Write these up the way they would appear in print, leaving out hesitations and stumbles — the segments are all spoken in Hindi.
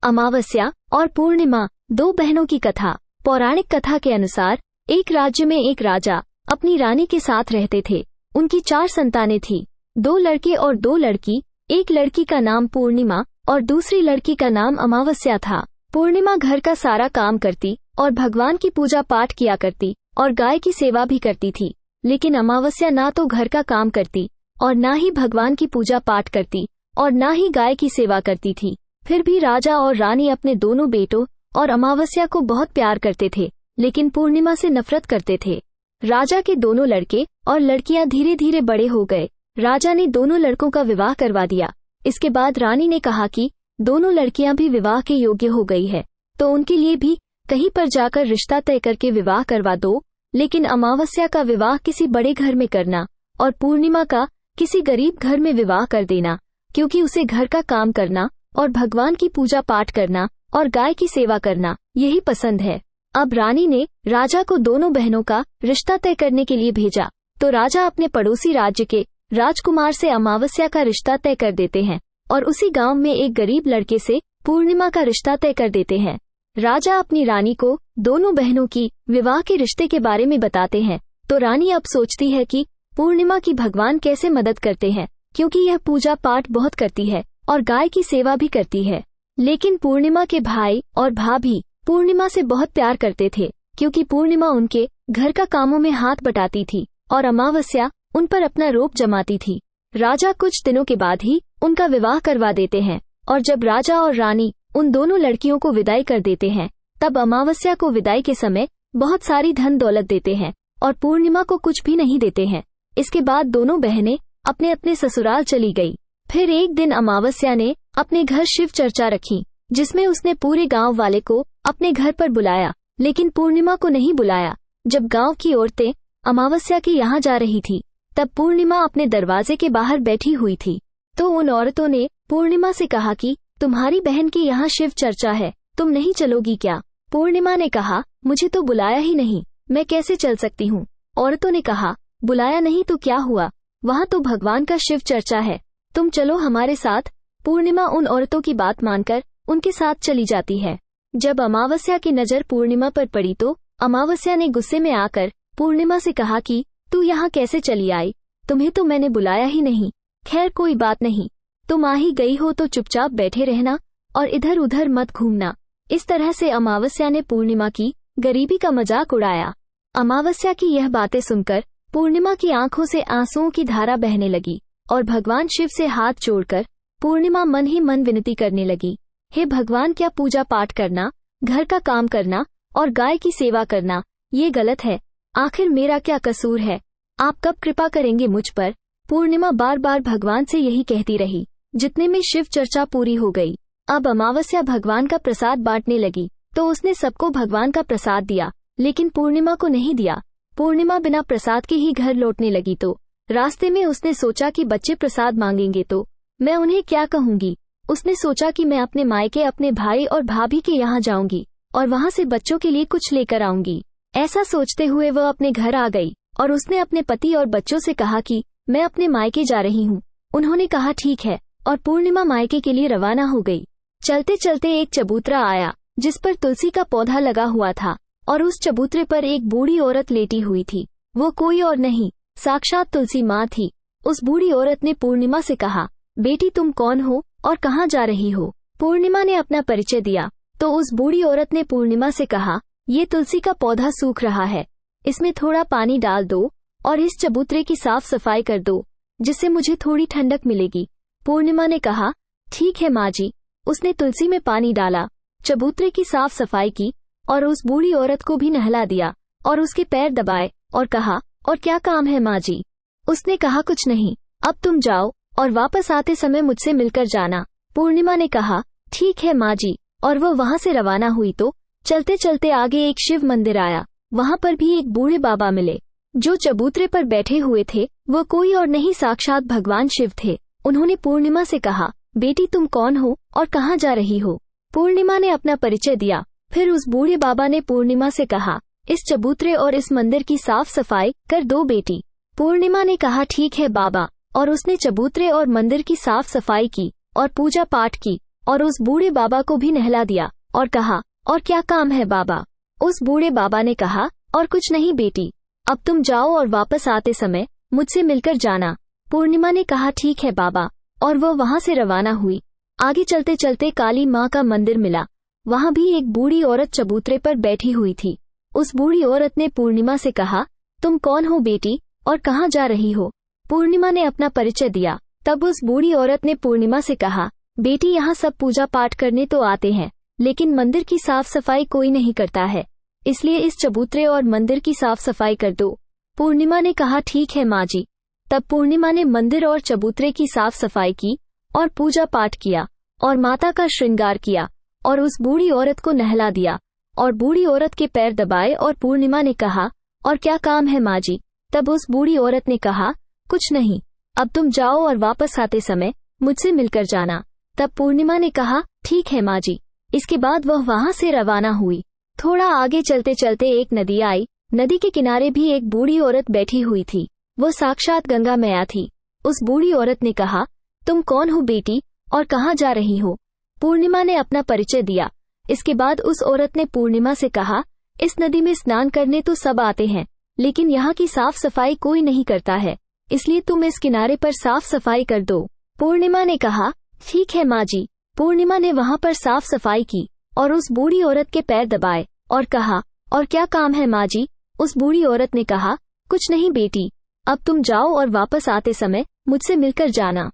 अमावस्या और पूर्णिमा, दो बहनों की कथा। पौराणिक कथा के अनुसार एक राज्य में एक राजा अपनी रानी के साथ रहते थे। उनकी 4 संतानें थीं, 2 लड़के और 2 लड़की। एक लड़की का नाम पूर्णिमा और दूसरी लड़की का नाम अमावस्या था। पूर्णिमा घर का सारा काम करती और भगवान की पूजा पाठ किया करती और गाय की सेवा भी करती थी। लेकिन अमावस्या ना तो घर का काम करती और ना ही भगवान की पूजा पाठ करती और ना ही गाय की सेवा करती थी। फिर भी राजा और रानी अपने दोनों बेटों और अमावस्या को बहुत प्यार करते थे, लेकिन पूर्णिमा से नफरत करते थे। राजा के दोनों लड़के और लड़कियां धीरे धीरे बड़े हो गए। राजा ने दोनों लड़कों का विवाह करवा दिया। इसके बाद रानी ने कहा कि दोनों लड़कियां भी विवाह के योग्य हो गई है, तो उनके लिए भी कहीं पर जाकर रिश्ता तय करके विवाह करवा दो। लेकिन अमावस्या का विवाह किसी बड़े घर में करना और पूर्णिमा का किसी गरीब घर में विवाह कर देना, क्योंकि उसे घर का काम करना और भगवान की पूजा पाठ करना और गाय की सेवा करना यही पसंद है। अब रानी ने राजा को दोनों बहनों का रिश्ता तय करने के लिए भेजा, तो राजा अपने पड़ोसी राज्य के राजकुमार से अमावस्या का रिश्ता तय कर देते हैं और उसी गांव में एक गरीब लड़के से पूर्णिमा का रिश्ता तय कर देते हैं। राजा अपनी रानी को दोनों बहनों की विवाह के रिश्ते के बारे में बताते हैं, तो रानी अब सोचती है कि पूर्णिमा की भगवान कैसे मदद करते हैं, क्योंकि यह पूजा पाठ बहुत करती है और गाय की सेवा भी करती है। लेकिन पूर्णिमा के भाई और भाभी पूर्णिमा से बहुत प्यार करते थे, क्योंकि पूर्णिमा उनके घर का कामों में हाथ बटाती थी और अमावस्या उन पर अपना रोब जमाती थी। राजा कुछ दिनों के बाद ही उनका विवाह करवा देते हैं और जब राजा और रानी उन दोनों लड़कियों को विदाई कर देते हैं, तब अमावस्या को विदाई के समय बहुत सारी धन दौलत देते हैं और पूर्णिमा को कुछ भी नहीं देते हैं। इसके बाद दोनों बहनें अपने अपने ससुराल चली गई। फिर एक दिन अमावस्या ने अपने घर शिव चर्चा रखी, जिसमें उसने पूरे गांव वाले को अपने घर पर बुलाया, लेकिन पूर्णिमा को नहीं बुलाया। जब गांव की औरतें अमावस्या के यहाँ जा रही थी, तब पूर्णिमा अपने दरवाजे के बाहर बैठी हुई थी। तो उन औरतों ने पूर्णिमा से कहा कि तुम्हारी बहन की यहाँ शिव चर्चा है, तुम नहीं चलोगी क्या? पूर्णिमा ने कहा, मुझे तो बुलाया ही नहीं, मैं कैसे चल सकती हूँ? औरतों ने कहा, बुलाया नहीं तो क्या हुआ, वहाँ तो भगवान का शिव चर्चा है, तुम चलो हमारे साथ। पूर्णिमा उन औरतों की बात मानकर उनके साथ चली जाती है। जब अमावस्या की नजर पूर्णिमा पर पड़ी, तो अमावस्या ने गुस्से में आकर पूर्णिमा से कहा कि तू यहाँ कैसे चली आई, तुम्हें तो मैंने बुलाया ही नहीं। खैर कोई बात नहीं, तुम आ ही गई हो तो चुपचाप बैठे रहना और इधर उधर मत घूमना। इस तरह से अमावस्या ने पूर्णिमा की गरीबी का मजाक उड़ाया। अमावस्या की यह बातें सुनकर पूर्णिमा की आंखों से आंसुओं की धारा बहने लगी और भगवान शिव से हाथ जोड़कर पूर्णिमा मन ही मन विनती करने लगी, हे भगवान, क्या पूजा पाठ करना, घर का काम करना और गाय की सेवा करना ये गलत है? आखिर मेरा क्या कसूर है? आप कब कृपा करेंगे मुझ पर? पूर्णिमा बार बार भगवान से यही कहती रही। जितने में शिव चर्चा पूरी हो गई। अब अमावस्या भगवान का प्रसाद बांटने लगी, तो उसने सबको भगवान का प्रसाद दिया, लेकिन पूर्णिमा को नहीं दिया। पूर्णिमा बिना प्रसाद के ही घर लौटने लगी, तो रास्ते में उसने सोचा कि बच्चे प्रसाद मांगेंगे तो मैं उन्हें क्या कहूंगी। उसने सोचा कि मैं अपने मायके अपने भाई और भाभी के यहाँ जाऊंगी और वहाँ से बच्चों के लिए कुछ लेकर आऊंगी। ऐसा सोचते हुए वह अपने घर आ गई और उसने अपने पति और बच्चों से कहा कि मैं अपने मायके जा रही हूँ। उन्होंने कहा ठीक है, और पूर्णिमा मायके के लिए रवाना हो गई। चलते चलते एक चबूतरा आया, जिस पर तुलसी का पौधा लगा हुआ था और उस चबूतरे पर एक बूढ़ी औरत लेटी हुई थी। वो कोई और नहीं, साक्षात तुलसी माँ थी। उस बूढ़ी औरत ने पूर्णिमा से कहा, बेटी तुम कौन हो और कहाँ जा रही हो? पूर्णिमा ने अपना परिचय दिया, तो उस बूढ़ी औरत ने पूर्णिमा से कहा, ये तुलसी का पौधा सूख रहा है, इसमें थोड़ा पानी डाल दो और इस चबूतरे की साफ सफाई कर दो, जिससे मुझे थोड़ी ठंडक मिलेगी। पूर्णिमा ने कहा, ठीक है माँ जी। उसने तुलसी में पानी डाला, चबूतरे की साफ सफाई की और उस बूढ़ी औरत को भी नहला दिया और उसके पैर दबाए और कहा, और क्या काम है माँ जी? उसने कहा, कुछ नहीं, अब तुम जाओ और वापस आते समय मुझसे मिलकर जाना। पूर्णिमा ने कहा, ठीक है माँ जी, और वो वहाँ से रवाना हुई। तो चलते चलते आगे एक शिव मंदिर आया। वहाँ पर भी एक बूढ़े बाबा मिले, जो चबूतरे पर बैठे हुए थे। वो कोई और नहीं, साक्षात भगवान शिव थे। उन्होंने पूर्णिमा से कहा, बेटी तुम कौन हो और कहाँ जा रही हो? पूर्णिमा ने अपना परिचय दिया। फिर उस बूढ़े बाबा ने पूर्णिमा से कहा, इस चबूतरे और इस मंदिर की साफ सफाई कर दो बेटी। पूर्णिमा ने कहा, ठीक है बाबा, और उसने चबूतरे और मंदिर की साफ सफाई की और पूजा पाठ की और उस बूढ़े बाबा को भी नहला दिया और कहा, और क्या काम है बाबा? उस बूढ़े बाबा ने कहा, और कुछ नहीं बेटी, अब तुम जाओ और वापस आते समय मुझसे मिलकर जाना। पूर्णिमा ने कहा, ठीक है बाबा, और वो वहां से रवाना हुई। आगे चलते चलते काली माँ का मंदिर मिला। वहां भी एक बूढ़ी औरत चबूतरे पर बैठी हुई थी। उस बूढ़ी औरत ने पूर्णिमा से कहा, तुम कौन हो बेटी और कहाँ जा रही हो? पूर्णिमा ने अपना परिचय दिया। तब उस बूढ़ी औरत ने पूर्णिमा से कहा, बेटी यहाँ सब पूजा पाठ करने तो आते हैं, लेकिन मंदिर की साफ सफाई कोई नहीं करता है, इसलिए इस चबूतरे और मंदिर की साफ सफाई कर दो। पूर्णिमा ने कहा, ठीक है माँ जी। तब पूर्णिमा ने मंदिर और चबूतरे की साफ सफाई की और पूजा पाठ किया और माता का श्रृंगार किया और उस बूढ़ी औरत को नहला दिया और बूढ़ी औरत के पैर दबाए। और पूर्णिमा ने कहा, और क्या काम है माँ जी? तब उस बूढ़ी औरत ने कहा, कुछ नहीं, अब तुम जाओ और वापस आते समय मुझसे मिलकर जाना। तब पूर्णिमा ने कहा, ठीक है माँ जी। इसके बाद वह वहां से रवाना हुई। थोड़ा आगे चलते चलते एक नदी आई। नदी के किनारे भी एक बूढ़ी औरत बैठी हुई थी। वो साक्षात गंगा मैया थी। उस बूढ़ी औरत ने कहा, तुम कौन हो बेटी और कहाँ जा रही हो? पूर्णिमा ने अपना परिचय दिया। इसके बाद उस औरत ने पूर्णिमा से कहा, इस नदी में स्नान करने तो सब आते हैं, लेकिन यहाँ की साफ सफाई कोई नहीं करता है, इसलिए तुम इस किनारे पर साफ सफाई कर दो। पूर्णिमा ने कहा, ठीक है माँ जी। पूर्णिमा ने वहाँ पर साफ सफाई की और उस बूढ़ी औरत के पैर दबाए और कहा, और क्या काम है माँ जी? उस बूढ़ी औरत ने कहा, कुछ नहीं बेटी, अब तुम जाओ और वापस आते समय मुझसे मिलकर जाना।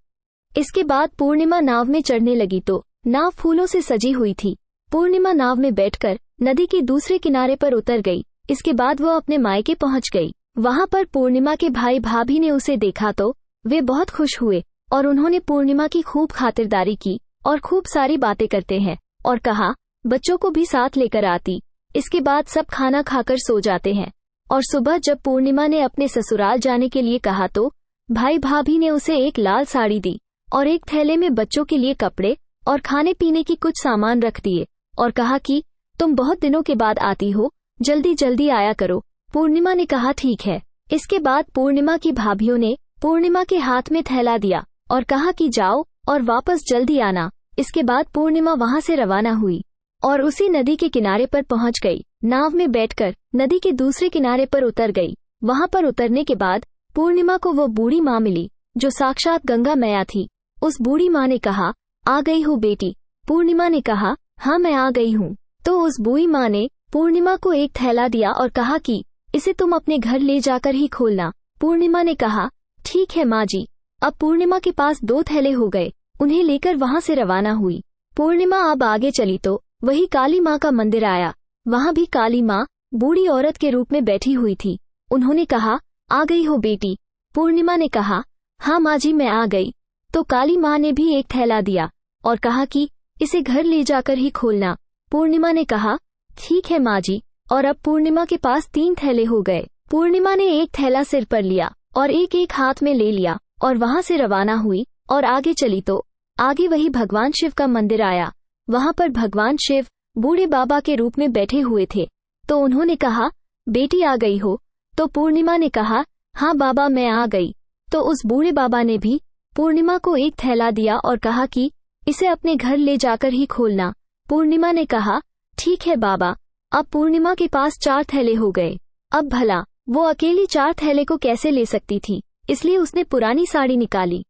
इसके बाद पूर्णिमा नाव में चढ़ने लगी तो नाव फूलों से सजी हुई थी। पूर्णिमा नाव में बैठकर नदी के दूसरे किनारे पर उतर गई। इसके बाद वो अपने मायके पहुंच गई। वहां पर पूर्णिमा के भाई भाभी ने उसे देखा तो वे बहुत खुश हुए और उन्होंने पूर्णिमा की खूब खातिरदारी की और खूब सारी बातें करते हैं और कहा, बच्चों को भी साथ लेकर आती। इसके बाद सब खाना खाकर सो जाते हैं और सुबह जब पूर्णिमा ने अपने ससुराल जाने के लिए कहा तो भाई भाभी ने उसे एक लाल साड़ी दी और एक थैले में बच्चों के लिए कपड़े और खाने पीने की कुछ सामान रख दिए और कहा कि तुम बहुत दिनों के बाद आती हो, जल्दी जल्दी आया करो। पूर्णिमा ने कहा, ठीक है। इसके बाद पूर्णिमा की भाभीियों ने पूर्णिमा के हाथ में थैला दिया और कहा कि जाओ और वापस जल्दी आना। इसके बाद पूर्णिमा वहां से रवाना हुई और उसी नदी के किनारे पर पहुंच गई। नाव में बैठकर नदी के दूसरे किनारे पर उतर गई। वहां पर उतरने के बाद पूर्णिमा को वो बूढ़ी माँ मिली जो साक्षात गंगा मैया थी। उस बूढ़ी माँ ने कहा, आ गई हो बेटी? पूर्णिमा ने कहा, हाँ मैं आ गई हूँ। तो उस बूढ़ी माँ ने पूर्णिमा को एक थैला दिया और कहा कि इसे तुम अपने घर ले जाकर ही खोलना। पूर्णिमा ने कहा, ठीक है माँ जी। अब पूर्णिमा के पास 2 थैले हो गए। उन्हें लेकर वहां से रवाना हुई। पूर्णिमा अब आगे चली तो वही काली माँ का मंदिर आया। वहां भी काली माँ बूढ़ी औरत के रूप में बैठी हुई थी। उन्होंने कहा, आ गई हो बेटी? पूर्णिमा ने कहा, हाँ माँ जी मैं आ गई। तो काली माँ ने भी एक थैला दिया और कहा कि इसे घर ले जाकर ही खोलना। पूर्णिमा ने कहा, ठीक है माँ जी। और अब पूर्णिमा के पास 3 थैले हो गए। पूर्णिमा ने एक थैला सिर पर लिया और एक एक हाथ में ले लिया और वहां से रवाना हुई और आगे चली तो आगे वही भगवान शिव का मंदिर आया। वहां पर भगवान शिव बूढ़े बाबा के रूप में बैठे हुए थे। तो उन्होंने कहा, बेटी आ गई हो? तो पूर्णिमा ने कहा, हाँ बाबा मैं आ गई। तो उस बूढ़े बाबा ने भी पूर्णिमा को एक थैला दिया और कहा कि इसे अपने घर ले जाकर ही खोलना। पूर्णिमा ने कहा, ठीक है बाबा। अब पूर्णिमा के पास 4 थैले हो गए। अब भला वो अकेली 4 थैले को कैसे ले सकती थी, इसलिए उसने पुरानी साड़ी निकाली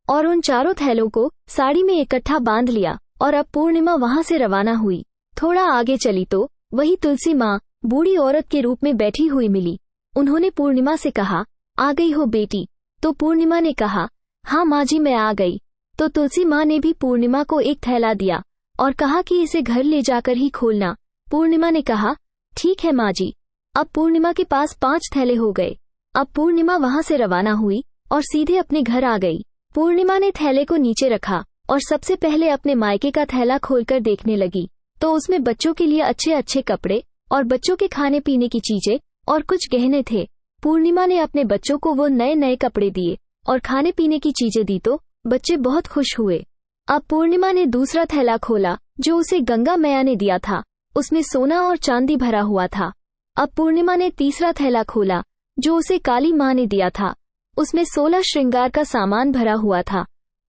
और उन 4 थैलों को साड़ी में इकट्ठा बांध लिया और अब पूर्णिमा वहां से रवाना हुई। थोड़ा आगे चली तो वही तुलसी माँ बूढ़ी औरत के रूप में बैठी हुई मिली। उन्होंने पूर्णिमा से कहा, आ गई हो बेटी? तो पूर्णिमा ने कहा, हाँ माँ जी मैं आ गई। तो तुलसी माँ ने भी पूर्णिमा को एक थैला दिया और कहा कि इसे घर ले जाकर ही खोलना। पूर्णिमा ने कहा, ठीक है माँ जी। अब पूर्णिमा के पास 5 थैले हो गए। अब पूर्णिमा वहां से रवाना हुई और सीधे अपने घर आ गई। पूर्णिमा ने थैले को नीचे रखा और सबसे पहले अपने मायके का थैला खोलकर देखने लगी तो उसमें बच्चों के लिए अच्छे अच्छे कपड़े और बच्चों के खाने पीने की चीजें और कुछ गहने थे। पूर्णिमा ने अपने बच्चों को वो नए नए कपड़े दिए और खाने पीने की चीजें दी तो बच्चे बहुत खुश हुए। अब पूर्णिमा ने दूसरा थैला खोला जो उसे गंगा मैया ने दिया था। उसमें सोना और चांदी भरा हुआ था। अब पूर्णिमा ने तीसरा थैला खोला जो उसे काली माँ ने दिया था। उसमें 16 श्रृंगार का सामान भरा हुआ था।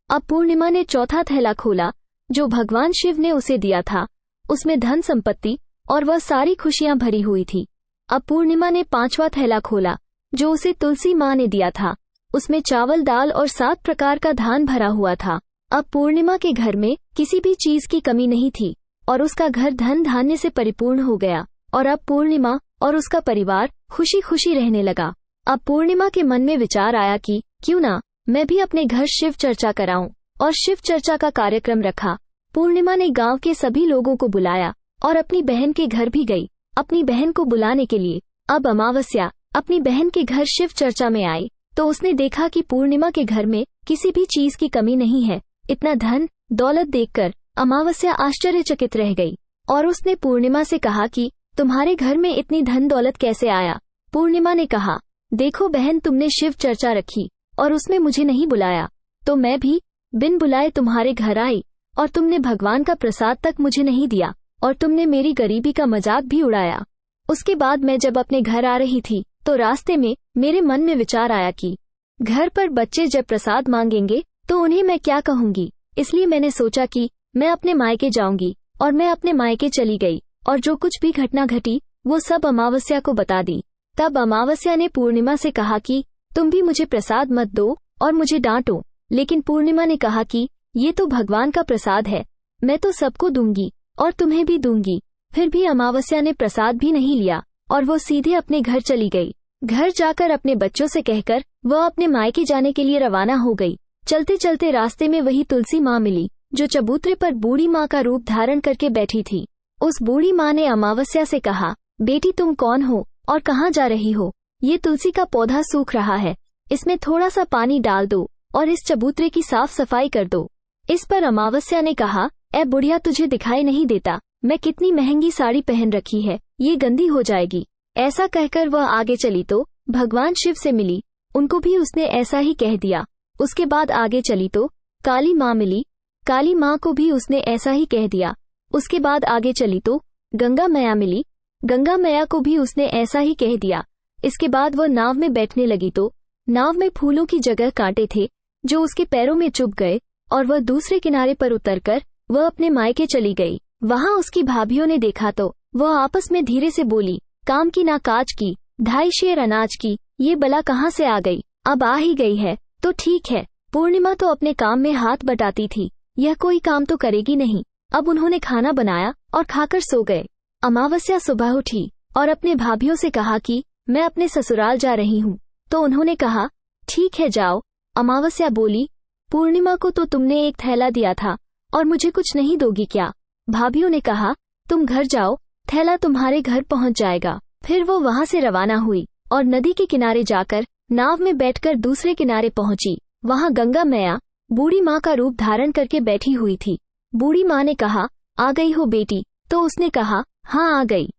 अब पूर्णिमा ने चौथा थैला खोला जो भगवान शिव ने उसे दिया था उसमें धन संपत्ति और वह सारी खुशियां भरी हुई थी। अब पूर्णिमा ने 5वां थैला खोला जो उसे तुलसी माँ ने दिया था। उसमें चावल, दाल और 7 प्रकार का धान भरा हुआ था। अब पूर्णिमा के घर में किसी भी चीज की कमी नहीं थी और उसका घर धन धान्य से परिपूर्ण हो गया और अब पूर्णिमा और उसका परिवार खुशी खुशी रहने लगा। अब पूर्णिमा के मन में विचार आया कि क्यों ना मैं भी अपने घर शिव चर्चा कराऊं और शिव चर्चा का कार्यक्रम रखा। पूर्णिमा ने गांव के सभी लोगों को बुलाया और अपनी बहन के घर भी गई अपनी बहन को बुलाने के लिए। अब अमावस्या अपनी बहन के घर शिव चर्चा में आई तो उसने देखा कि पूर्णिमा के घर में किसी भी चीज की कमी नहीं है। इतना धन दौलत देखकर अमावस्या आश्चर्यचकित रह गई और उसने पूर्णिमा से कहा कि तुम्हारे घर में इतनी धन दौलत कैसे आया। पूर्णिमा ने कहा, देखो बहन, तुमने शिव चर्चा रखी और उसमें मुझे नहीं बुलाया तो मैं भी बिन बुलाए तुम्हारे घर आई और तुमने भगवान का प्रसाद तक मुझे नहीं दिया और तुमने मेरी गरीबी का मजाक भी उड़ाया। उसके बाद मैं जब अपने घर आ रही थी तो रास्ते में मेरे मन में विचार आया कि घर पर बच्चे जब प्रसाद मांगेंगे तो उन्हें मैं क्या कहूंगी। इसलिए मैंने सोचा कि मैं अपने मायके जाऊंगी और मैं अपने मायके चली गई और जो कुछ भी घटना घटी वो सब अमावस्या को बता दी। तब अमावस्या ने पूर्णिमा से कहा कि तुम भी मुझे प्रसाद मत दो और मुझे डांटो। लेकिन पूर्णिमा ने कहा कि ये तो भगवान का प्रसाद है, मैं तो सबको दूंगी और तुम्हें भी दूंगी। फिर भी अमावस्या ने प्रसाद भी नहीं लिया और वो सीधे अपने घर चली गई। घर जाकर अपने बच्चों से कहकर वह अपने मायके जाने के लिए रवाना हो गई। चलते चलते रास्ते में वही तुलसी माँ मिली जो चबूतरे पर बूढ़ी माँ का रूप धारण करके बैठी थी। उस बूढ़ी माँ ने अमावस्या से कहा, बेटी तुम कौन हो और कहाँ जा रही हो। ये तुलसी का पौधा सूख रहा है, इसमें थोड़ा सा पानी डाल दो और इस चबूतरे की साफ सफाई कर दो। इस पर अमावस्या ने कहा, ए बुढ़िया, तुझे दिखाई नहीं देता मैं कितनी महंगी साड़ी पहन रखी है, ये गंदी हो जाएगी। ऐसा कहकर वह आगे चली तो भगवान शिव से मिली, उनको भी उसने ऐसा ही कह दिया। उसके बाद आगे चली तो काली माँ मिली, काली माँ को भी उसने ऐसा ही कह दिया। उसके बाद आगे चली तो गंगा मैया मिली, गंगा मैया को भी उसने ऐसा ही कह दिया। इसके बाद वह नाव में बैठने लगी तो नाव में फूलों की जगह कांटे थे जो उसके पैरों में चुभ गए और वह दूसरे किनारे पर उतरकर वह अपने मायके चली गई। वहां उसकी भाभीियों ने देखा तो वह आपस में धीरे से बोली, काम की ना काज की, 2.5 शेर अनाज की, ये बला कहाँ से आ गई। अब आ ही गई है तो ठीक है। पूर्णिमा तो अपने काम में हाथ बटाती थी, यह कोई काम तो करेगी नहीं। अब उन्होंने खाना बनाया और खाकर सो गए। अमावस्या सुबह उठी और अपने भाभीियों से कहा कि मैं अपने ससुराल जा रही हूँ। तो उन्होंने कहा, ठीक है जाओ। अमावस्या बोली, पूर्णिमा को तो तुमने एक थैला दिया था और मुझे कुछ नहीं दोगी क्या। भाभीियों ने कहा, तुम घर जाओ, थैला तुम्हारे घर पहुंच जाएगा। फिर वो वहां से रवाना हुई और नदी के किनारे जाकर नाव में बैठकर दूसरे किनारे पहुंची। वहां गंगा मैया बूढ़ी माँ का रूप धारण करके बैठी हुई थी। बूढ़ी माँ ने कहा, आ गई हो बेटी। तो उसने कहा, हाँ आ गई।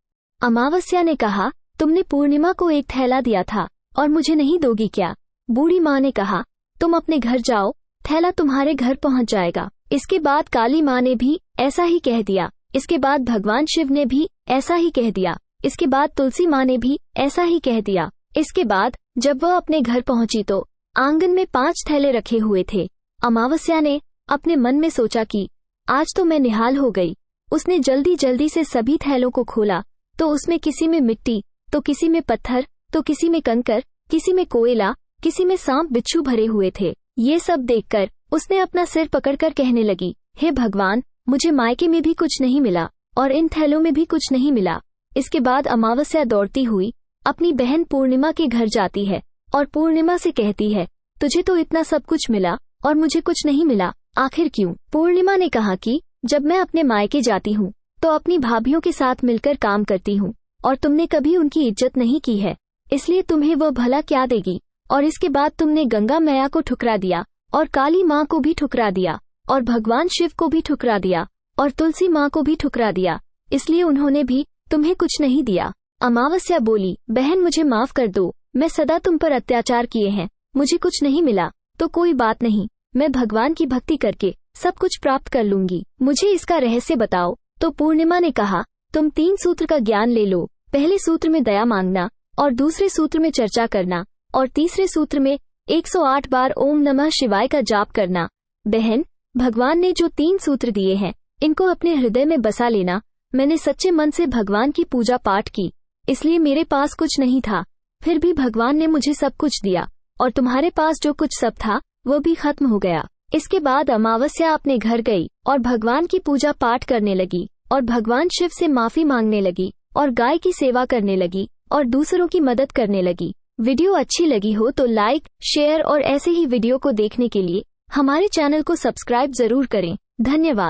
अमावस्या ने कहा, तुमने पूर्णिमा को एक थैला दिया था और मुझे नहीं दोगी क्या। बूढ़ी माँ ने कहा, तुम अपने घर जाओ, थैला तुम्हारे घर पहुंच जाएगा। इसके बाद काली माँ ने भी ऐसा ही कह दिया। इसके बाद भगवान शिव ने भी ऐसा ही कह दिया। इसके बाद तुलसी माँ ने भी ऐसा ही कह दिया। इसके बाद जब वह अपने घर पहुंची तो आंगन में 5 थैले रखे हुए थे। अमावस्या ने अपने मन में सोचा कि आज तो मैं निहाल हो गई। उसने जल्दी जल्दी से सभी थैलों को खोला तो उसमें किसी में मिट्टी तो किसी में पत्थर तो किसी में कंकर, किसी में कोयला, किसी में सांप बिच्छू भरे हुए थे। ये सब देखकर उसने अपना सिर पकड़कर कहने लगी, हे भगवान, मुझे मायके में भी कुछ नहीं मिला और इन थैलों में भी कुछ नहीं मिला। इसके बाद अमावस्या दौड़ती हुई अपनी बहन पूर्णिमा के घर जाती है और पूर्णिमा से कहती है, तुझे तो इतना सब कुछ मिला और मुझे कुछ नहीं मिला, आखिर क्यों। पूर्णिमा ने कहा कि जब मैं अपने मायके जाती हूँ तो अपनी भाभीियों के साथ मिलकर काम करती हूँ और तुमने कभी उनकी इज्जत नहीं की है, इसलिए तुम्हें वह भला क्या देगी। और इसके बाद तुमने गंगा मैया को ठुकरा दिया और काली माँ को भी ठुकरा दिया और भगवान शिव को भी ठुकरा दिया और तुलसी माँ को भी ठुकरा दिया, इसलिए उन्होंने भी तुम्हें कुछ नहीं दिया। अमावस्या बोली, बहन मुझे माफ कर दो, मैं सदा तुम पर अत्याचार किए हैं, मुझे कुछ नहीं मिला तो कोई बात नहीं, मैं भगवान की भक्ति करके सब कुछ प्राप्त कर लूंगी, मुझे इसका रहस्य बताओ। तो पूर्णिमा ने कहा, तुम 3 सूत्र का ज्ञान ले लो। पहले सूत्र में दया मांगना और दूसरे सूत्र में चर्चा करना और तीसरे सूत्र में 108 बार ओम नमः शिवाय का जाप करना। बहन, भगवान ने जो 3 सूत्र दिए हैं, इनको अपने हृदय में बसा लेना। मैंने सच्चे मन से भगवान की पूजा पाठ की, इसलिए मेरे पास कुछ नहीं था, फिर भी भगवान ने मुझे सब कुछ दिया, और तुम्हारे पास जो कुछ सब था वो भी खत्म हो गया। इसके बाद अमावस्या अपने घर गई और भगवान की पूजा पाठ करने लगी और भगवान शिव से माफी मांगने लगी और गाय की सेवा करने लगी और दूसरों की मदद करने लगी। वीडियो अच्छी लगी हो तो लाइक, शेयर और ऐसे ही वीडियो को देखने के लिए हमारे चैनल को सब्सक्राइब जरूर करें। धन्यवाद।